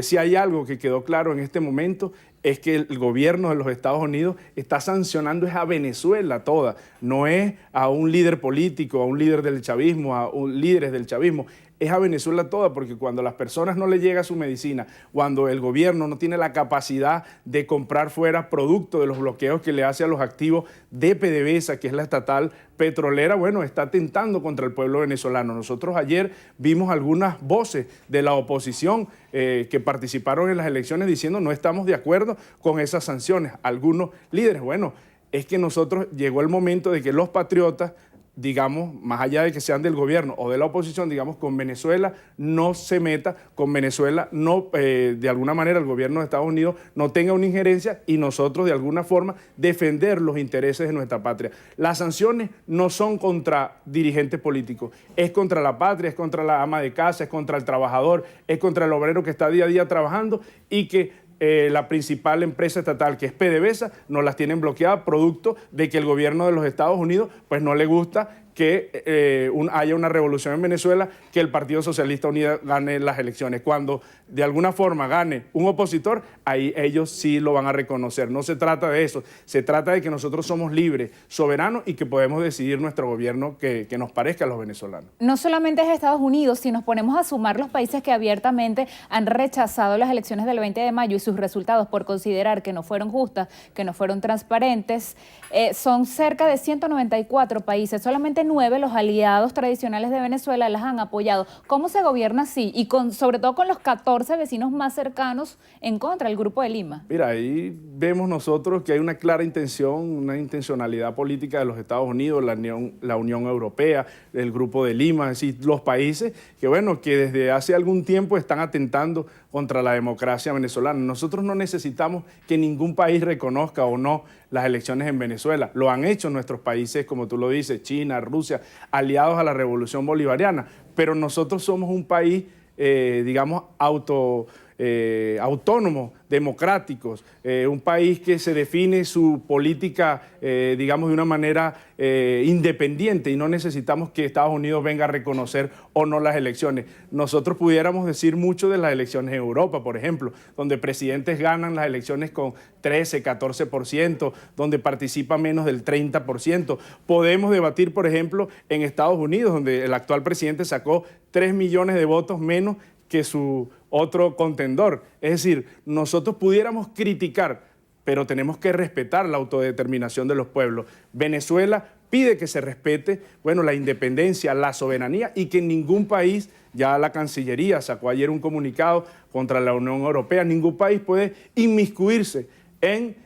Speaker 6: si hay algo que quedó claro en este momento, es que el gobierno de los Estados Unidos está sancionando a Venezuela toda, no es a un líder político, a un líder del chavismo, a líderes del chavismo, es a Venezuela toda, porque cuando a las personas no les llega su medicina, cuando el gobierno no tiene la capacidad de comprar fuera producto de los bloqueos que le hace a los activos de PDVSA, que es la estatal petrolera, bueno, está atentando contra el pueblo venezolano. Nosotros ayer vimos algunas voces de la oposición que participaron en las elecciones diciendo no estamos de acuerdo con esas sanciones. Algunos líderes, bueno, es que nosotros llegó el momento de que los patriotas, digamos, más allá de que sean del gobierno o de la oposición, digamos, con Venezuela no se meta, con Venezuela no, de alguna manera el gobierno de Estados Unidos no tenga una injerencia y nosotros de alguna forma defender los intereses de nuestra patria. Las sanciones no son contra dirigentes políticos, es contra la patria, es contra la ama de casa, es contra el trabajador, es contra el obrero que está día a día trabajando y que la principal empresa estatal, que es PDVSA, nos las tienen bloqueadas producto de que el gobierno de los Estados Unidos pues no le gusta que haya una revolución en Venezuela, que el Partido Socialista Unido gane las elecciones. Cuando de alguna forma gane un opositor, ahí ellos sí lo van a reconocer. No se trata de eso, se trata de que nosotros somos libres, soberanos y que podemos decidir nuestro gobierno que nos parezca a los venezolanos.
Speaker 2: No solamente es Estados Unidos, si nos ponemos a sumar los países que abiertamente han rechazado las elecciones del 20 de mayo y sus resultados por considerar que no fueron justas, que no fueron transparentes, son cerca de 194 países, solamente 9 los aliados tradicionales de Venezuela las han apoyado. ¿Cómo se gobierna así? Y sobre todo con los 14 vecinos más cercanos en contra del Grupo de Lima.
Speaker 6: Mira, ahí vemos nosotros que hay una clara intención, una intencionalidad política de los Estados Unidos, la Unión Europea, el Grupo de Lima, es decir, los países que, bueno, que desde hace algún tiempo están atentando contra la democracia venezolana. Nosotros no necesitamos que ningún país reconozca o no las elecciones en Venezuela. Lo han hecho nuestros países, como tú lo dices, China, Rusia, aliados a la revolución bolivariana, pero nosotros somos un país, digamos, autónomos, democráticos, un país que se define su política, digamos, de una manera independiente, y no necesitamos que Estados Unidos venga a reconocer o no las elecciones. Nosotros pudiéramos decir mucho de las elecciones en Europa, por ejemplo, donde presidentes ganan las elecciones con 13, 14%, donde participa menos del 30%. Podemos debatir, por ejemplo, en Estados Unidos, donde el actual presidente sacó 3 millones de votos menos que su otro contendor. Es decir, nosotros pudiéramos criticar, pero tenemos que respetar la autodeterminación de los pueblos. Venezuela pide que se respete, bueno, la independencia, la soberanía, y que en ningún país, ya la Cancillería sacó ayer un comunicado contra la Unión Europea, ningún país puede inmiscuirse en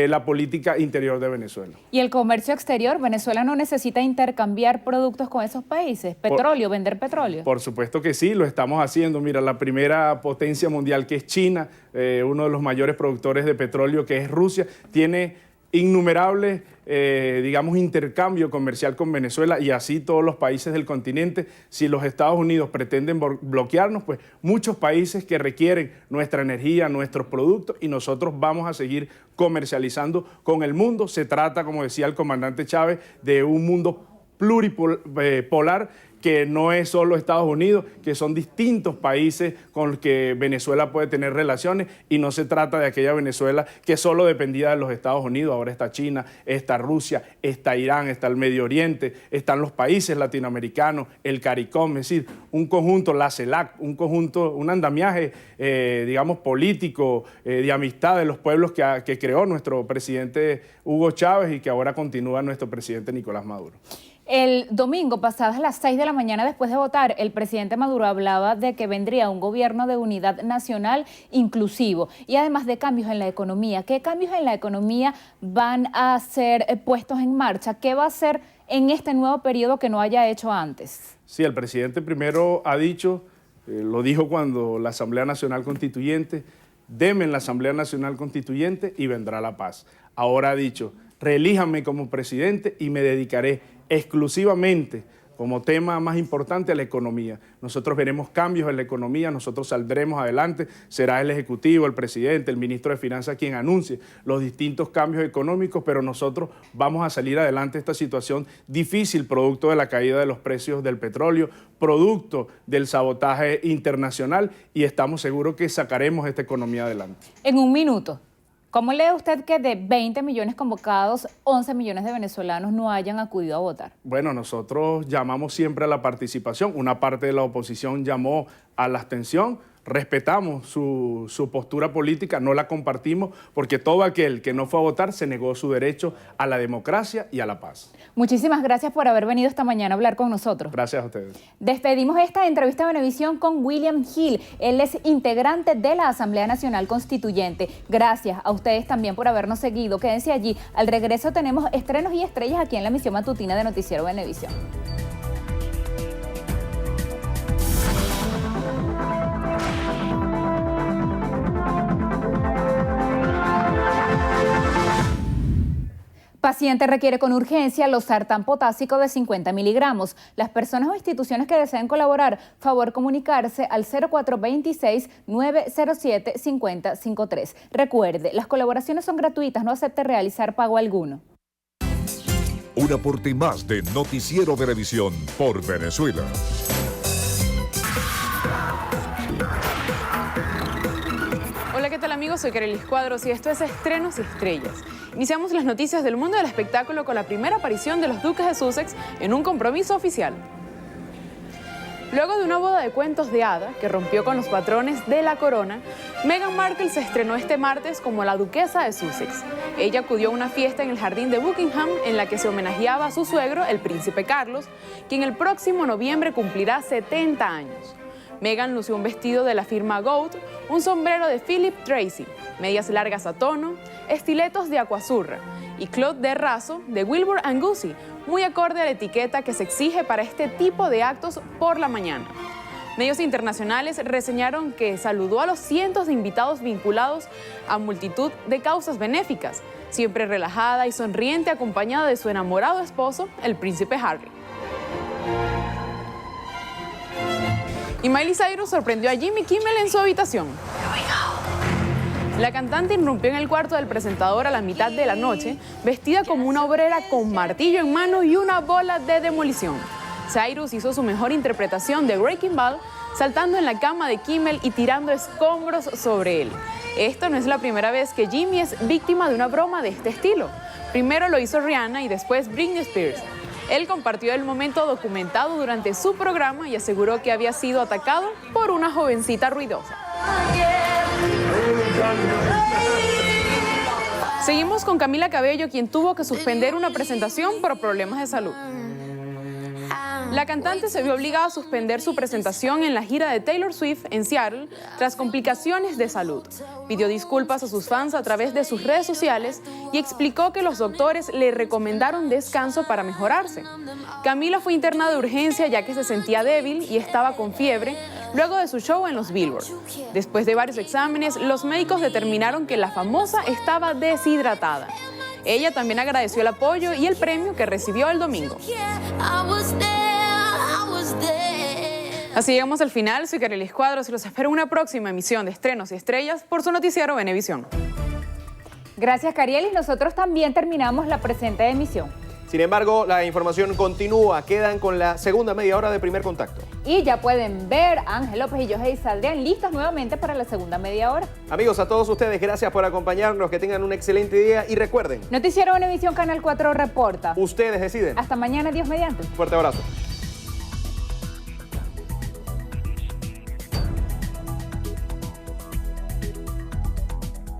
Speaker 6: la política interior de Venezuela.
Speaker 2: ¿Y el comercio exterior? ¿Venezuela no necesita intercambiar productos con esos países? ¿Petróleo, vender petróleo?
Speaker 6: Por supuesto que sí, lo estamos haciendo. Mira, la primera potencia mundial, que es China, uno de los mayores productores de petróleo, que es Rusia, tiene innumerables, digamos, intercambio comercial con Venezuela, y así todos los países del continente. Si los Estados Unidos pretenden bloquearnos, pues muchos países que requieren nuestra energía, nuestros productos, y nosotros vamos a seguir comercializando con el mundo. Se trata, como decía el comandante Chávez, de un mundo pluripolar, que no es solo Estados Unidos, que son distintos países con los que Venezuela puede tener relaciones, y no se trata de aquella Venezuela que solo dependía de los Estados Unidos. Ahora está China, está Rusia, está Irán, está el Medio Oriente, están los países latinoamericanos, el CARICOM, es decir, un conjunto, la CELAC, un conjunto, un andamiaje, digamos, político, de amistad de los pueblos que creó nuestro presidente Hugo Chávez, y que ahora continúa nuestro presidente Nicolás Maduro.
Speaker 2: El domingo, pasadas las 6 de la mañana, después de votar, el presidente Maduro hablaba de que vendría un gobierno de unidad nacional inclusivo, y además de cambios en la economía. ¿Qué cambios en la economía van a ser puestos en marcha? ¿Qué va a hacer en este nuevo periodo que no haya hecho antes?
Speaker 6: Sí, el presidente primero ha dicho, lo dijo cuando la Asamblea Nacional Constituyente, deme en la Asamblea Nacional Constituyente y vendrá la paz. Ahora ha dicho, reelíjanme como presidente y me dedicaré exclusivamente como tema más importante a la economía. Nosotros veremos cambios en la economía, nosotros saldremos adelante, será el Ejecutivo, el presidente, el ministro de Finanzas quien anuncie los distintos cambios económicos, pero nosotros vamos a salir adelante de esta situación difícil, producto de la caída de los precios del petróleo, producto del sabotaje internacional, y estamos seguros que sacaremos esta economía adelante.
Speaker 2: En un minuto, ¿cómo lee usted que de 20 millones convocados, 11 millones de venezolanos no hayan acudido a votar?
Speaker 6: Bueno, nosotros llamamos siempre a la participación. Una parte de la oposición llamó a la abstención. Respetamos su postura política, no la compartimos, porque todo aquel que no fue a votar se negó su derecho a la democracia y a la paz.
Speaker 2: Muchísimas gracias por haber venido esta mañana a hablar con nosotros.
Speaker 6: Gracias a ustedes.
Speaker 2: Despedimos esta entrevista de Venevisión con William Hill. Él es integrante de la Asamblea Nacional Constituyente. Gracias a ustedes también por habernos seguido. Quédense allí. Al regreso tenemos estrenos y estrellas aquí en la emisión matutina de Noticiero Venevisión. Paciente requiere con urgencia losartán potásico de 50 miligramos. Las personas o instituciones que deseen colaborar, favor comunicarse al 0426-907-5053. Recuerde, las colaboraciones son gratuitas, no acepte realizar pago alguno.
Speaker 5: Un aporte más de Noticiero Venevisión por Venezuela.
Speaker 7: Hola, ¿qué tal amigos? Soy Carelis Cuadros y esto es Estrenos y Estrellas. Iniciamos las noticias del mundo del espectáculo con la primera aparición de los duques de Sussex en un compromiso oficial. Luego de una boda de cuentos de hada que rompió con los patrones de la corona, Meghan Markle se estrenó este martes como la duquesa de Sussex. Ella acudió a una fiesta en el jardín de Buckingham en la que se homenajeaba a su suegro, el príncipe Carlos, quien el próximo noviembre cumplirá 70 años. Meghan lució un vestido de la firma Goat, un sombrero de Philip Tracy, medias largas a tono, estiletos de Aquazurra y clot de raso de Wilbur & Goosey, muy acorde a la etiqueta que se exige para este tipo de actos por la mañana. Medios internacionales reseñaron que saludó a los cientos de invitados vinculados a multitud de causas benéficas, siempre relajada y sonriente, acompañada de su enamorado esposo, el príncipe Harry. Y Miley Cyrus sorprendió a Jimmy Kimmel en su habitación. La cantante irrumpió en el cuarto del presentador a la mitad de la noche, vestida como una obrera con martillo en mano y una bola de demolición. Cyrus hizo su mejor interpretación de Breaking Bad, saltando en la cama de Kimmel y tirando escombros sobre él. Esto no es la primera vez que Jimmy es víctima de una broma de este estilo. Primero lo hizo Rihanna y después Britney Spears. Él compartió el momento documentado durante su programa y aseguró que había sido atacado por una jovencita ruidosa. Seguimos con Camila Cabello, quien tuvo que suspender una presentación por problemas de salud. La cantante se vio obligada a suspender su presentación en la gira de Taylor Swift en Seattle tras complicaciones de salud. Pidió disculpas a sus fans a través de sus redes sociales y explicó que los doctores le recomendaron descanso para mejorarse. Camila fue internada de urgencia ya que se sentía débil y estaba con fiebre luego de su show en los Billboard. Después de varios exámenes, los médicos determinaron que la famosa estaba deshidratada. Ella también agradeció el apoyo y el premio que recibió el domingo. Así llegamos al final. Soy Carelis Cuadros y los espero en una próxima emisión de Estrenos y Estrellas por su noticiero Venevisión.
Speaker 2: Gracias, Carielis. Nosotros también terminamos la presente emisión.
Speaker 1: Sin embargo, la información continúa. Quedan con la segunda media hora de Primer Contacto.
Speaker 2: Y ya pueden ver a Ángel López y Joey Saldían listas nuevamente para la segunda media hora.
Speaker 1: Amigos, a todos ustedes, gracias por acompañarnos. Que tengan un excelente día y recuerden.
Speaker 2: Noticiero Venevisión Canal 4 reporta.
Speaker 1: Ustedes deciden.
Speaker 2: Hasta mañana, Dios mediante.
Speaker 1: Fuerte abrazo.